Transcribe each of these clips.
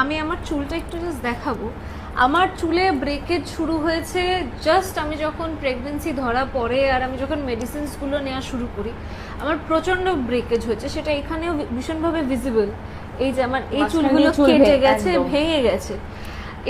আমি আমার চুলটা একটু জাস্ট দেখাবো। আমার চুলে ব্রেকেজ শুরু হয়েছে জাস্ট আমি যখন প্রেগনেন্সি ধরা পড়ে আর আমি যখন মেডিসিনসগুলো নেওয়া শুরু করি, আমার প্রচণ্ড ব্রেকেজ হয়েছে। সেটা এখানেও ভীষণভাবে ভিজিবল। এই যে আমার এই চুলগুলো কেটে গেছে, ভেঙে গেছে,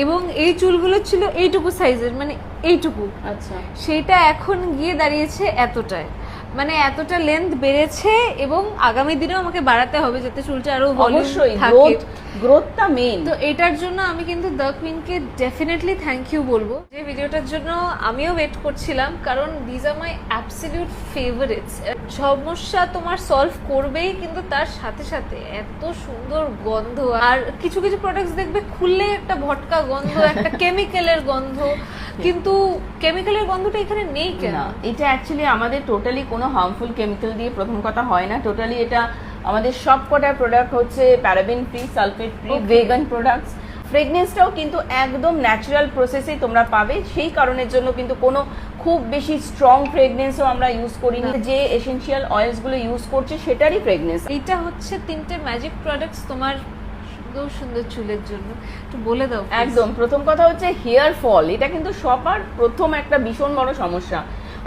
এবং এই চুলগুলো ছিল এইটুকু সাইজের, মানে এইটুকু। আচ্ছা, সেটা এখন গিয়ে দাঁড়িয়েছে এতটায়, মানে এতটা লেন্থ বেড়েছে, এবং আগামী দিনেও আমাকে বাড়াতে হবে যাতে চুলটা আরো ভলিউম থাকে। গ্রোথটা মেইন। তো এটার জন্য আমি কিন্তু দ্য কুইনকে ডেফিনেটলি থ্যাংক ইউ বলবো, যে ভিডিওটার জন্য আমিও ওয়েট করছিলাম, কারণ these are my absolute favourites. সমস্যা তোমার সলভ করবেই, কিন্তু তার সাথে সাথে এত সুন্দর গন্ধ। আর কিছু কিছু প্রোডাক্টস দেখবে খুললে একটা ভটকা গন্ধ, একটা কেমিক্যালের গন্ধ, কিন্তু কেমিক্যালের গন্ধটা এখানে নেই কেন? এটা অ্যাকচুয়ালি আমাদের টোটালি কোনো হার্মফুল কেমিক্যাল দিয়ে প্রথম কথা হয় না। টোটালি এটা আমাদের সব কটা প্রোডাক্ট হচ্ছে paraben free, sulphate free, vegan products. ফ্রেগনেন্সটাও কিন্তু একদম ন্যাচারাল প্রসেসেই তোমরা পাবে। সেই কারণের জন্য কিন্তু কোনো খুব বেশি স্ট্রং ফ্রেগনেন্সও আমরা ইউজ করি না। যে এসেনশিয়াল অয়েলসগুলো ইউজ করছে সেটারই ফ্রেগনেন্স। এইটা হচ্ছে 3টে ম্যাজিক প্রোডাক্টস তোমার সুন্দর সুন্দর চুলের জন্য, একটু বলে দাও। একদম প্রথম কথা হচ্ছে হেয়ার ফল। এটা কিন্তু সবার প্রথম একটা ভীষণ বড় সমস্যা।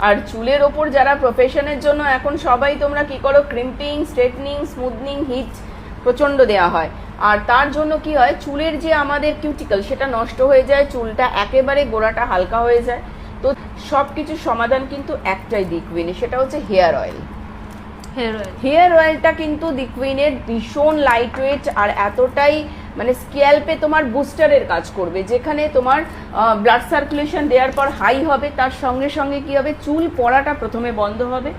আর চুলের ওপর যারা প্রফেশনের জন্য এখন সবাই তোমরা কি করো, ক্রিম্পিং, স্ট্রেটনিং, স্মুথনিং, হিট প্রচণ্ড দেওয়া হয়। আর তার জন্য কি হয়, চুলের যে আমাদের কিউটিকল সেটা নষ্ট হয়ে যায়, চুলটা একেবারে গোড়াটা হালকা হয়ে যায়। তো সব কিছুর সমাধান কিন্তু একটাই দি কুইনে, সেটা হচ্ছে হেয়ার অয়েল। হেয়ার অয়েলটা কিন্তু দি কুইনের ভীষণ লাইট ওয়েট আর এতটাই মানে স্ক্যাল্পে তোমার বুস্টারের কাজ করবে। যেখানে তোমার ব্লাড সার্কুলেশন দেওয়ার পর হাই হবে, তার সঙ্গে সঙ্গে কি হবে, চুল পড়াটা প্রথমে বন্ধ হবে,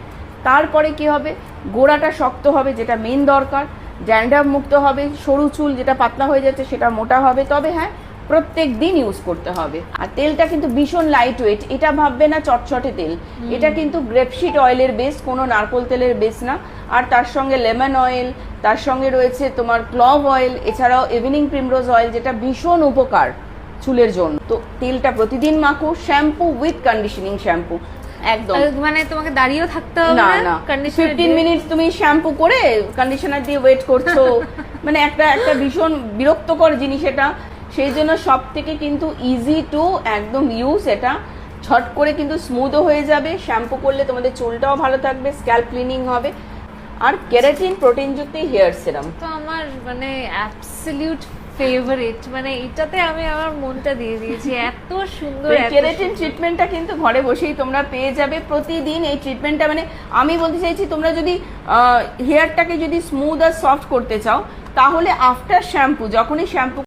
তারপরে কি হবে, গোড়াটা শক্ত হবে যেটা মেন দরকার, ড্যান্ড্রাফ মুক্ত হবে, সরু চুল যেটা পাতলা হয়ে যাচ্ছে সেটা মোটা হবে। তবে হ্যাঁ, প্রত্যেক দিন ইউজ করতে হবে। আর তেলটা কিন্তু ভীষণ লাইট ওয়েট। এটা ভাববে না চটচটে তেল, এটা কিন্তু গ্রেপসিড অয়েলের বেস, কোনো নারকোল তেলের বেস না। আর তার সঙ্গে লেমন অয়েল, তার সঙ্গে রয়েছে তোমার ক্লভ অয়েল, এছাড়াও ইভিনিং প্রিমরোজ অয়েল, যেটা ভীষণ উপকার চুলের জন্য। তো তেলটা প্রতিদিন মাখো। শ্যাম্পু উইথ কন্ডিশনিং শ্যাম্পু, একদম মানে তোমাকে দাঁড়িয়েও থাকতে হবে না, না 15 মিনিট তুমি শ্যাম্পু করে কন্ডিশনার দিয়ে ওয়েট করছো, মানে একটা ভীষণ বিরক্তকর জিনিস এটা। সেই জন্য সব থেকে কিন্তু ইজি টু একদম ইউজ, এটা ছট করে কিন্তু স্মুথও হয়ে যাবে। শ্যাম্পু করলে তোমাদের চুলটাও ভালো থাকবে, স্ক্যাল্প ক্লিনিং হবে। আর কেরাটিন প্রোটিনযুক্ত হেয়ার সিরাম তো আমার মানে অ্যাবসলিউট ফেভারিট, মানে এটাতে আমি আমার মনটা দিয়ে দিয়েছি। এত সুন্দর কেরাটিন ট্রিটমেন্টটা কিন্তু ঘরে বসেই তোমরা পেয়ে যাবে প্রতিদিন। এই ট্রিটমেন্টটা মানে আমি বলতে চাইছি, তোমরা যদি হেয়ারটাকে যদি স্মুথ আর সফট করতে চাও, তাহলে আফটার শ্যাম্পু, যখনই শ্যাম্পু